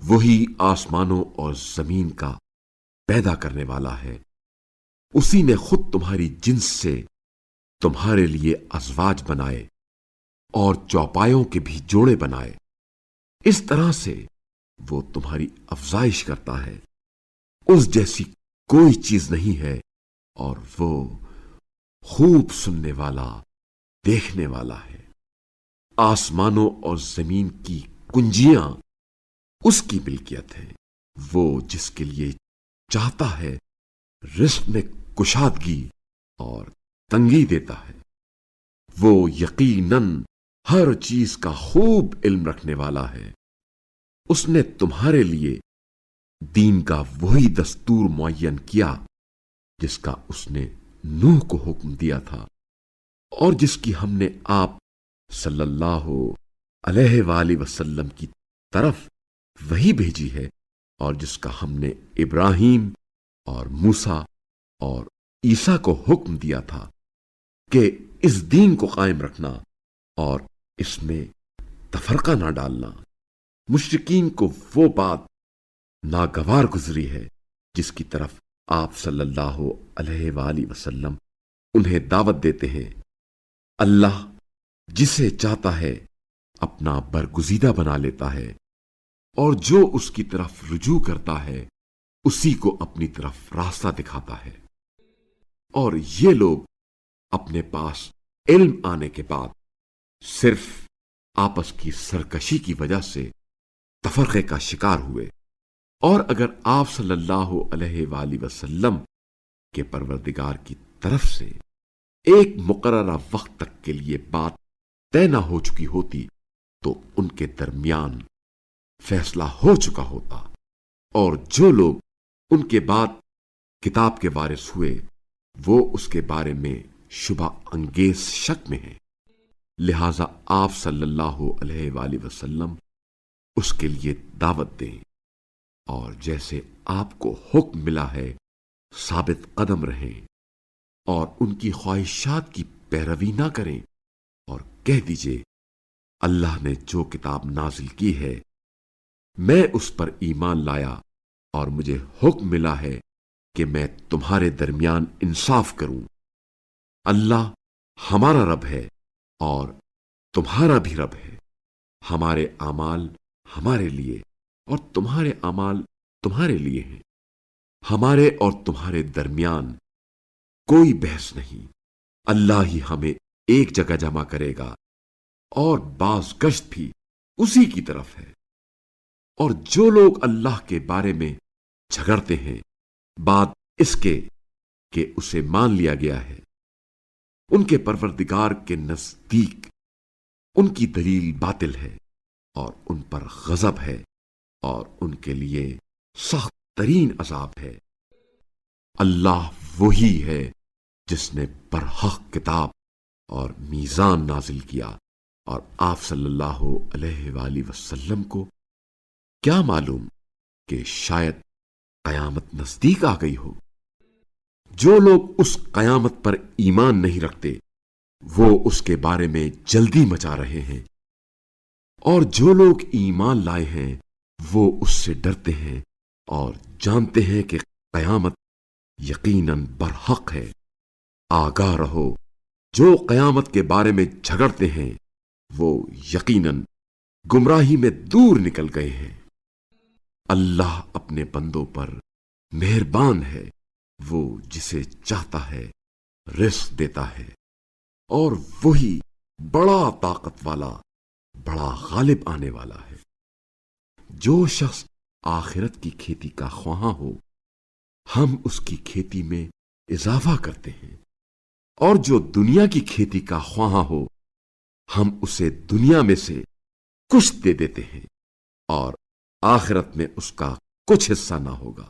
وہی آسمانوں اور زمین کا پیدا کرنے والا ہے۔ اسی نے خود تمہاری جنس سے تمہارے لیے ازواج بنائے اور چوپایوں کے بھی جوڑے بنائے۔ اس طرح سے وہ تمہاری افزائش کرتا ہے، اس جیسی کوئی چیز نہیں ہے، اور وہ خوب سننے والا، دیکھنے والا ہے۔ آسمانوں اور زمین کی کنجیاں اس کی ملکیت ہے۔ وہ جس کے لیے چاہتا ہے رزق میں کشادگی اور تنگی دیتا ہے۔ وہ یقیناً ہر چیز کا خوب علم رکھنے والا ہے۔ اس نے تمہارے لیے دین کا وہی دستور معین کیا جس کا اس نے نوح کو حکم دیا تھا، اور جس کی ہم نے آپ صلی اللہ علیہ وآلہ وسلم کی طرف وہی بھیجی ہے، اور جس کا ہم نے ابراہیم اور موسیٰ اور عیسیٰ کو حکم دیا تھا کہ اس دین کو قائم رکھنا اور اس میں تفرقہ نہ ڈالنا۔ مشرکین کو وہ بات ناگوار گزری ہے جس کی طرف آپ صلی اللہ علیہ وآلہ وسلم انہیں دعوت دیتے ہیں۔ اللہ جسے چاہتا ہے اپنا برگزیدہ بنا لیتا ہے، اور جو اس کی طرف رجوع کرتا ہے اسی کو اپنی طرف راستہ دکھاتا ہے۔ اور یہ لوگ اپنے پاس علم آنے کے بعد صرف آپس کی سرکشی کی وجہ سے تفرقے کا شکار ہوئے، اور اگر آپ صلی اللہ علیہ وآلہ وسلم کے پروردگار کی طرف سے ایک مقررہ وقت تک کے لیے بات طے نہ ہو چکی ہوتی تو ان کے درمیان فیصلہ ہو چکا ہوتا، اور جو لوگ ان کے بعد کتاب کے وارث ہوئے وہ اس کے بارے میں شبہ انگیز شک میں ہیں۔ لہذا آپ صلی اللہ علیہ وآلہ وسلم اس کے لیے دعوت دیں، اور جیسے آپ کو حکم ملا ہے ثابت قدم رہیں، اور ان کی خواہشات کی پیروی نہ کریں، اور کہہ دیجئے اللہ نے جو کتاب نازل کی ہے میں اس پر ایمان لایا، اور مجھے حکم ملا ہے کہ میں تمہارے درمیان انصاف کروں۔ اللہ ہمارا رب ہے اور تمہارا بھی رب ہے، ہمارے اعمال ہمارے لیے اور تمہارے اعمال تمہارے لیے ہیں، ہمارے اور تمہارے درمیان کوئی بحث نہیں۔ اللہ ہی ہمیں ایک جگہ جمع کرے گا، اور باز گشت بھی اسی کی طرف ہے۔ اور جو لوگ اللہ کے بارے میں جھگڑتے ہیں بات اس کے کہ اسے مان لیا گیا ہے، ان کے پروردگار کے نزدیک ان کی دلیل باطل ہے، اور ان پر غضب ہے، اور ان کے لیے سخت ترین عذاب ہے۔ اللہ وہی ہے جس نے برحق کتاب اور میزان نازل کیا، اور آپ صلی اللہ علیہ وآلہ وسلم کو کیا معلوم کہ شاید قیامت نزدیک آ گئی ہو۔ جو لوگ اس قیامت پر ایمان نہیں رکھتے وہ اس کے بارے میں جلدی مچا رہے ہیں، اور جو لوگ ایمان لائے ہیں وہ اس سے ڈرتے ہیں اور جانتے ہیں کہ قیامت یقیناً برحق ہے۔ آگاہ رہو، جو قیامت کے بارے میں جھگڑتے ہیں وہ یقیناً گمراہی میں دور نکل گئے ہیں۔ اللہ اپنے بندوں پر مہربان ہے، وہ جسے چاہتا ہے رزق دیتا ہے، اور وہی بڑا طاقت والا، بڑا غالب آنے والا ہے۔ جو شخص آخرت کی کھیتی کا خواہاں ہو ہم اس کی کھیتی میں اضافہ کرتے ہیں، اور جو دنیا کی کھیتی کا خواہاں ہو ہم اسے دنیا میں سے کچھ دے دیتے ہیں، اور آخرت میں اس کا کچھ حصہ نہ ہوگا۔